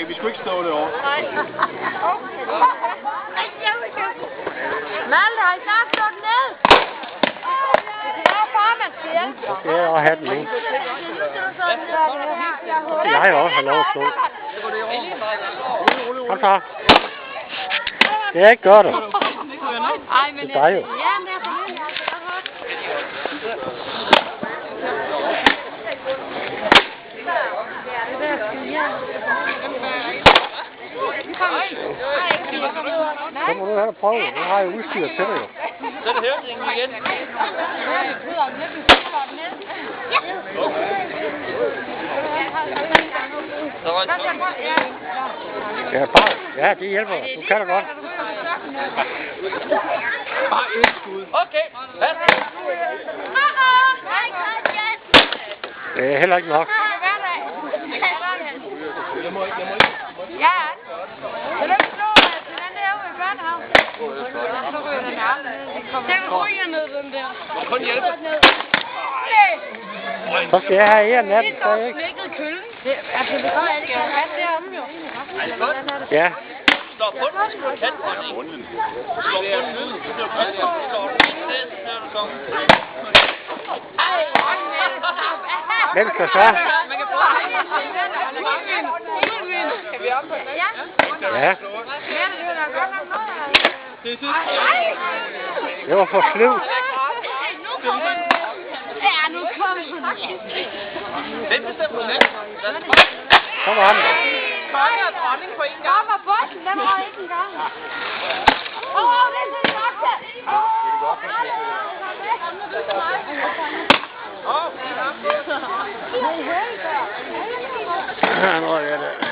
Okay, vi skulle ikke stå derovre. Nej. Malte, har I snart slået ned? Det er bare, man siger. Det er også hatten nu. Jeg har også lov at slå. Kom så. Det er ikke godt. Det er dig jo. Så må du have prøve. Nu har jeg udstyr til dig jo. Så er det høvdingen igen. Ja, bare. Ja, det hjælper. Du kan da godt. Bare et skud. Okay. Det er heller ikke nok. Ja. Vil du ikke slå den derude i børnehaven? Så ryger den af. Den ryger ned, den der. Kun hjælpe. Så skal jeg have en af dem, så ikke? Knækket køllen. Altså, det går ikke. Hvad er det om, jo? Ja. Slå på den, så skal du katte på den. Slå på den, så bliver du katte på den. Slå den ned, så bliver du kommet. Hvem skal så? Man kan få Kan vi op på den? Ja. Ja. Det var for sløvt. Ja, nu kommer den. Hvem bestemmer det? Så var han der. Konge og dronning på en gang. Der var bossen, den var ikke engang. Det er det nok til. Nu er jeg der.